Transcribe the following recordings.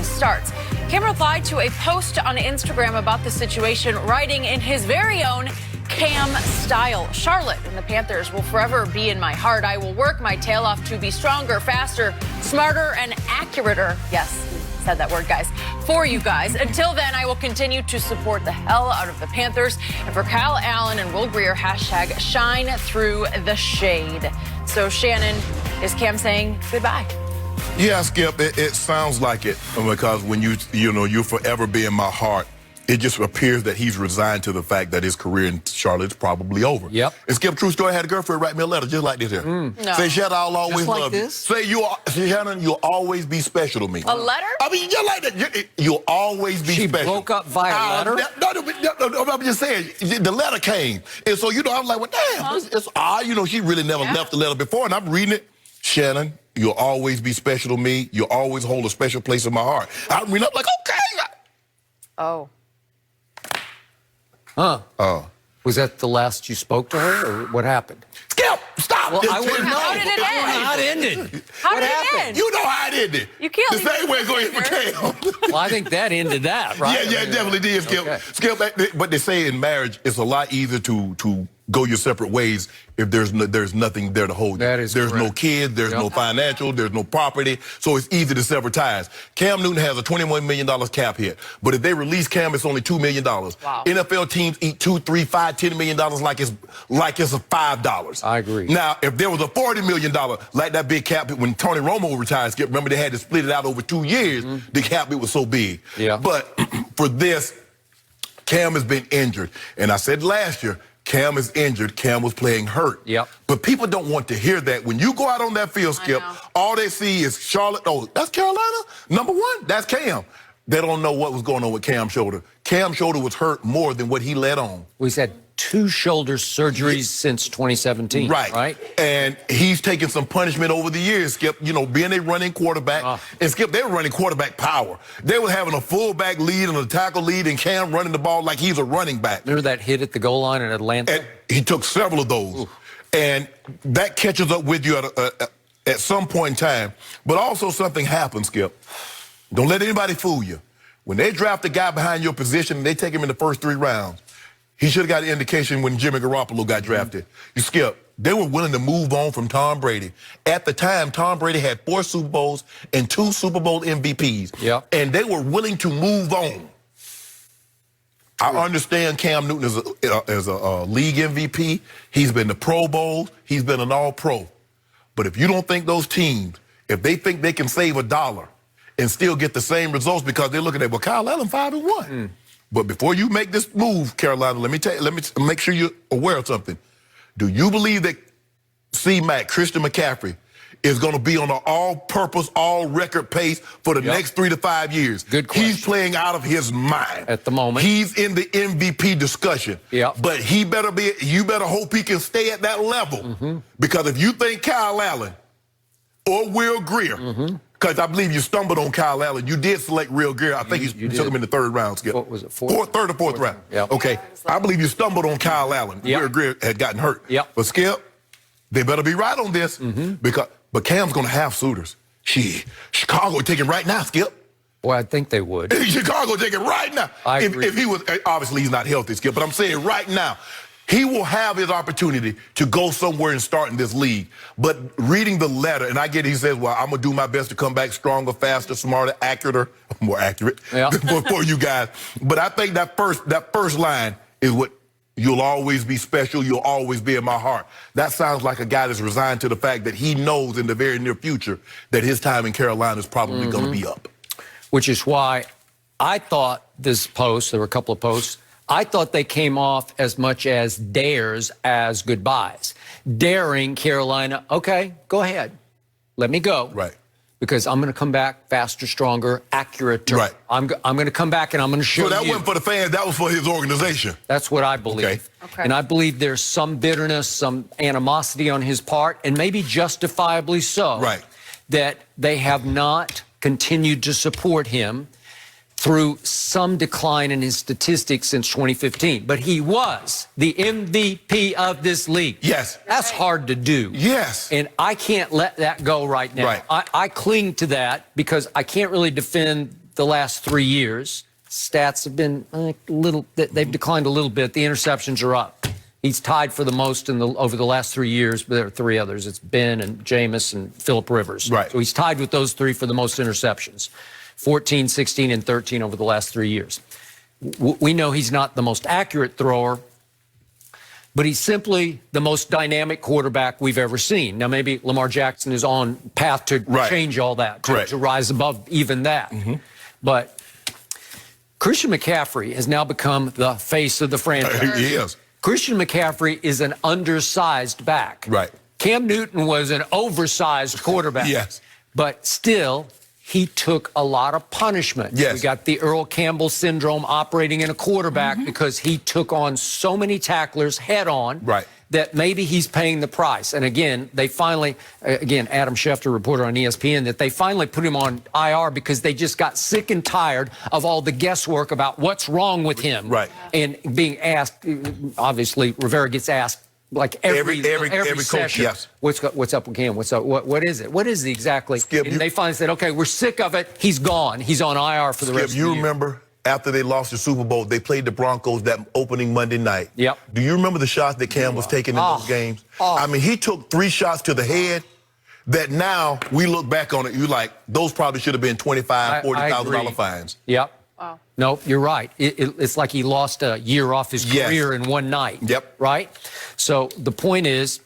his starts. Cam replied to a post on Instagram about the situation, writing in his very own Cam style. Charlotte and the Panthers will forever be in my heart. I will work my tail off to be stronger, faster, smarter, and accurater. Yes, said that word, guys. For you guys. Until then, I will continue to support the hell out of the Panthers. And for Kyle Allen and Will Greer, hashtag shine through the shade. So, Shannon, is Cam saying goodbye? Yeah, Skip, it sounds like it, because when you'll forever be in my heart, it just appears that he's resigned to the fact that his career in Charlotte's probably over. Yep. And Skip, true story, I had a girlfriend write me a letter just like this here. No. Say, Shannon, I'll always Just like love this? you. Say, Shannon, you'll always be special to me. A letter? I mean, just like that. You'll always be She special. broke up via letter? No, I'm just saying, the letter came. And so, I was like, well, damn, it's odd. She really never left the letter before. And I'm reading it. Shannon, you'll always be special to me. You'll always hold a special place in my heart. I'm reading up like, okay. Oh. Huh. Oh. Was that the last you spoke to her, or what happened? Skip, stop. Well, I wouldn't know. How did it end? How it ended. How what did happened? it end? You know how it ended. You can't the leave same way it's going for it Cam. Well, I think that ended that, right? Yeah, it definitely did, Skip. Okay. Skip, but they say in marriage, it's a lot easier to go your separate ways if there's nothing there to hold you. That is There's no correct. kids, there's no financial, there's no property, so it's easy to sever ties. Cam Newton has a $21 million cap hit, but if they release Cam, it's only $2 million. Wow. NFL teams eat $2, $3, $5, $10 million like it's a $5. I agree. Now, if there was a $40 million, like that big cap hit when Tony Romo retired, Skip, remember they had to split it out over 2 years, the cap hit was so big. Yeah. But for this, Cam has been injured, and I said last year, Cam is injured. Cam was playing hurt. Yep. But people don't want to hear that. When you go out on that field, Skip, all they see is Charlotte. Oh, that's Carolina? Number one? That's Cam. They don't know what was going on with Cam's shoulder. Cam's shoulder was hurt more than what he let on. He's had 2 shoulder surgeries since 2017. Right. And he's taken some punishment over the years, Skip, being a running quarterback. And Skip, they were running quarterback power. They were having a fullback lead and a tackle lead, and Cam running the ball like he's a running back. Remember that hit at the goal line in Atlanta? And he took several of those. Oof. And that catches up with you at some point in time. But also something happens, Skip. Don't let anybody fool you. When they draft a guy behind your position and they take him in the first 3 rounds, he should have got an indication when Jimmy Garoppolo got drafted. You Skip, they were willing to move on from Tom Brady. At the time, Tom Brady had 4 Super Bowls and 2 Super Bowl MVPs. Yep. And they were willing to move on. I understand Cam Newton is a league MVP. He's been to Pro Bowls. He's been an All-Pro. But if you don't think those teams, if they think they can save $1 and still get the same results because they're looking at, well, Kyle Allen 5-1. But before you make this move, Carolina, let me make sure you're aware of something. Do you believe that C-Mac, Christian McCaffrey, is going to be on an all-purpose, all-record pace for the next 3 to 5 years? Good question. He's playing out of his mind. At the moment. He's in the MVP discussion. Yeah. But you better hope he can stay at that level. Because if you think Kyle Allen or Will Greer, because I believe you stumbled on Kyle Allen. You did select Will Greer. I think you took him in the 3rd round, Skip. What was it, 4th? 3rd or 4th round. Yep. Okay. I believe you stumbled on Kyle Allen. Yep. Will Greer had gotten hurt. Yep. But Skip, they better be right on this. But Cam's going to have suitors. Chicago take him right now, Skip. Boy, I think they would. Chicago take it right now. I agree. If he was, obviously he's not healthy, Skip, but I'm saying right now, he will have his opportunity to go somewhere and start in this league. But reading the letter, and I get it, he says, well, I'm going to do my best to come back stronger, faster, smarter, more accurate for you guys. But I think that first line is what, you'll always be special, you'll always be in my heart. That sounds like a guy that's resigned to the fact that he knows in the very near future that his time in Carolina is probably going to be up. Which is why I thought this post, there were a couple of posts, I thought they came off as much as dares as goodbyes. Daring Carolina, okay, go ahead. Let me go. Right. Because I'm going to come back faster, stronger, accurate. Right. I'm going to come back and I'm going to show you. So that wasn't for the fans, that was for his organization. That's what I believe. Okay. And I believe there's some bitterness, some animosity on his part, and maybe justifiably so. Right. That they have not continued to support him through some decline in his statistics since 2015. But he was the MVP of this league. Yes. That's hard to do. Yes. And I can't let that go right now. Right. I cling to that because I can't really defend the last 3 years, stats have been they've declined a little bit. The interceptions are up. He's tied for the most over the last 3 years, but there are 3 others. It's Ben and Jameis and Phillip Rivers. Right. So he's tied with those 3 for the most interceptions, 14, 16, and 13 over the last 3 years. We know he's not the most accurate thrower, but he's simply the most dynamic quarterback we've ever seen. Now, maybe Lamar Jackson is on path to change all that, to rise above even that. But Christian McCaffrey has now become the face of the franchise. He is. Christian McCaffrey is an undersized back. Right. Cam Newton was an oversized quarterback. Yes. But still, he took a lot of punishment. Yes. We got the Earl Campbell syndrome operating in a quarterback because he took on so many tacklers head on. Right. That maybe he's paying the price. And again, they finally, Adam Schefter, reporter on ESPN, that they finally put him on IR because they just got sick and tired of all the guesswork about what's wrong with him. Right. And being asked, obviously, Rivera gets asked like every coach, session. yes. What's up with Cam? What's up? What is it? What is it exactly? Skip, and they finally said, okay, we're sick of it. He's gone. He's on IR for the rest of the year. You remember after they lost the Super Bowl, they played the Broncos that opening Monday night. Yep. Do you remember the shots that Cam was taking in those games? I mean, he took 3 shots to the head that now we look back on it, you're like, those probably should have been $25,000, $40,000 fines. Yep. Wow. No, you're right. It's like he lost a year off his career in one night. Yep. Right? So the point is,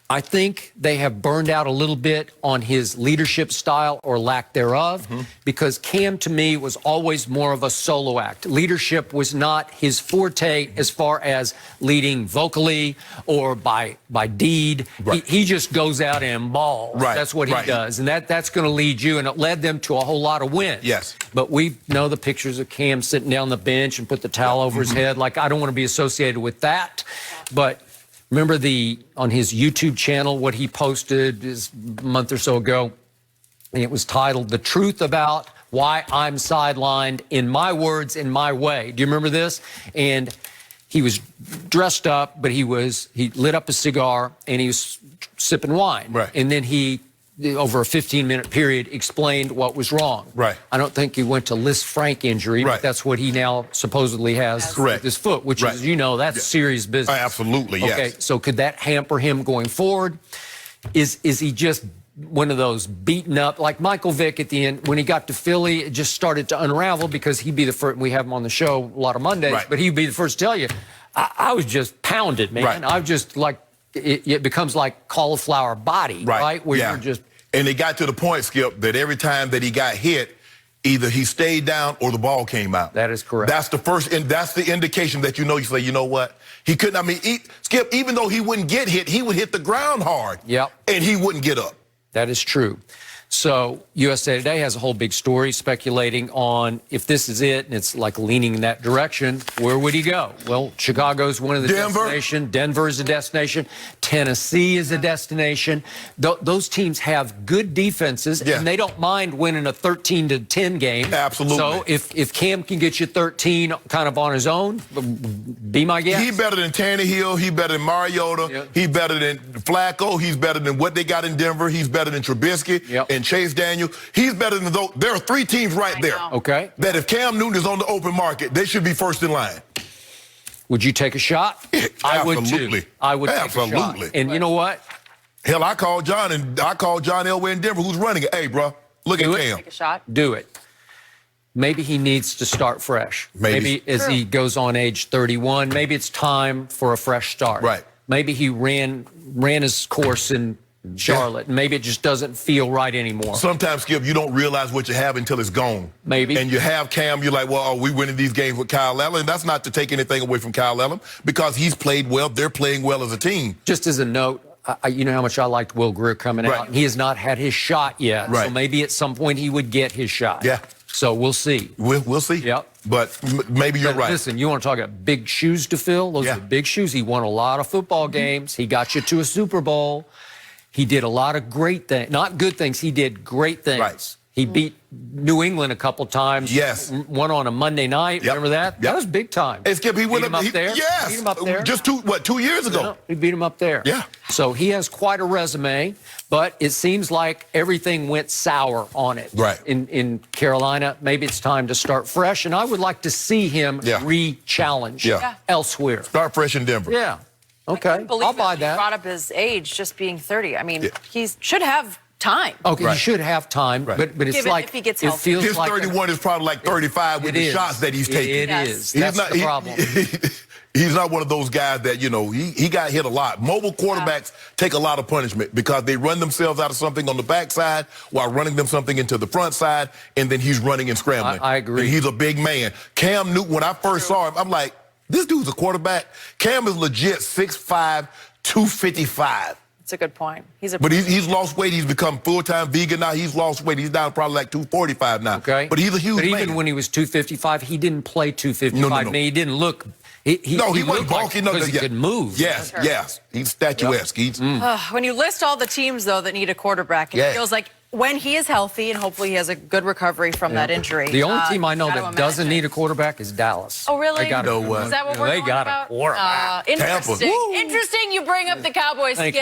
I think they have burned out a little bit on his leadership style or lack thereof because Cam, to me, was always more of a solo act. Leadership was not his forte as far as leading vocally or by deed. Right. He just goes out and balls. Right. That's what he does. And that's going to lead you, and it led them to a whole lot of wins. Yes. But we know the pictures of Cam sitting down the bench and put the towel over his head. Like, I don't want to be associated with that. But remember on his YouTube channel, what he posted a month or so ago, and it was titled, "The Truth About Why I'm Sidelined, in My Words, in My Way." Do you remember this? And he was dressed up, but he lit up a cigar and he was sipping wine. Right. And then he, over a 15-minute period, explained what was wrong. Right. I don't think he went to Liz Frank injury, but that's what he now supposedly has with his foot, which is, that's serious business. Absolutely, yes. Okay, so could that hamper him going forward? Is he just one of those beaten up, like Michael Vick at the end, when he got to Philly, it just started to unravel because he'd be the first, we have him on the show a lot of Mondays, but he'd be the first to tell you, I was just pounded, man. Right. I was just like, it becomes like cauliflower body, right? Where you're just... And it got to the point, Skip, that every time that he got hit, either he stayed down or the ball came out. That is correct. That's the first, and that's the indication that you say, you know what? He couldn't, Skip, even though he wouldn't get hit, he would hit the ground hard. Yep. And he wouldn't get up. That is true. So USA Today has a whole big story speculating on if this is it, and it's like leaning in that direction, where would he go? Well, Chicago's one of the destination. Denver is a destination. Tennessee is a destination. Those teams have good defenses, and they don't mind winning a 13-10 game. Absolutely. So if Cam can get you 13 kind of on his own, be my guest. He's better than Tannehill. He's better than Mariota. Yep. He's better than Flacco. He's better than what they got in Denver. He's better than Trubisky. Yep. And Chase Daniel. He's better than those. There are 3 teams right there. Okay. That if Cam Newton is on the open market, they should be first in line. Would you take a shot? I would too. I would take a shot. And you know what? Hell, I called John Elway in Denver, who's running it. Hey, bro, look at Cam. Take a shot. Do it. Maybe he needs to start fresh. Maybe as he goes on age 31, maybe it's time for a fresh start. Right. Maybe he ran his course in Charlotte. Maybe it just doesn't feel right anymore. Sometimes, Skip, you don't realize what you have until it's gone. Maybe. And you have Cam, you're like, well, are we winning these games with Kyle Allen? That's not to take anything away from Kyle Allen because he's played well. They're playing well as a team. Just as a note, you know how much I liked Will Greer coming out. He has not had his shot yet. Right. So maybe at some point he would get his shot. Yeah. So we'll see. We'll see. Yep. But maybe you're right. Listen, you want to talk about big shoes to fill? Those are big shoes. He won a lot of football games. He got you to a Super Bowl. He did a lot of great things. Not good things. He did great things. Right. He beat New England a couple times. Yes. One on a Monday night. Yep. Remember that? Yep. That was big time. And Skip, he went beat him up there. Yes. Beat him up there. Just 2 years ago. Yeah, he beat him up there. Yeah. So he has quite a resume, but it seems like everything went sour on it. Right. In Carolina, maybe it's time to start fresh, and I would like to see him re-challenge elsewhere. Start fresh in Denver. Yeah. Okay. I couldn't believe I'll buy He that. brought up his age, just being 30. I mean, he should have time. Okay, Right. he should have time, Right. but it's Given like if he gets it healthy. feels His like 31 is probably like 35 with it the is. shots that he's taking. It Yes. is. He's That's not, the problem. He's not one of those guys that, he got hit a lot. Mobile quarterbacks take a lot of punishment because they run themselves out of something on the backside while running them something into the front side, and then he's running and scrambling. I agree. And he's a big man. Cam Newton, when I first saw him, I'm like, this dude's a quarterback. Cam is legit 6'5", 255. That's a good point. But he's lost weight. He's become full-time vegan now. He's lost weight. He's down probably like 245 now. Okay. But he's a huge But man. even when he was 255, he didn't play 255. No. I mean, he didn't look. He wasn't looked bulky. like, because he could move. Yes. He's statuesque. He's When you list all the teams, though, that need a quarterback, it feels like when he is healthy, and hopefully he has a good recovery from that injury. The only team I know gotta that doesn't imagine. need a quarterback is Dallas. Oh, really? They got No way. Is that what we're They going got about? a quarterback. Interesting. Tampa. Interesting you bring up the Cowboys. Thank you.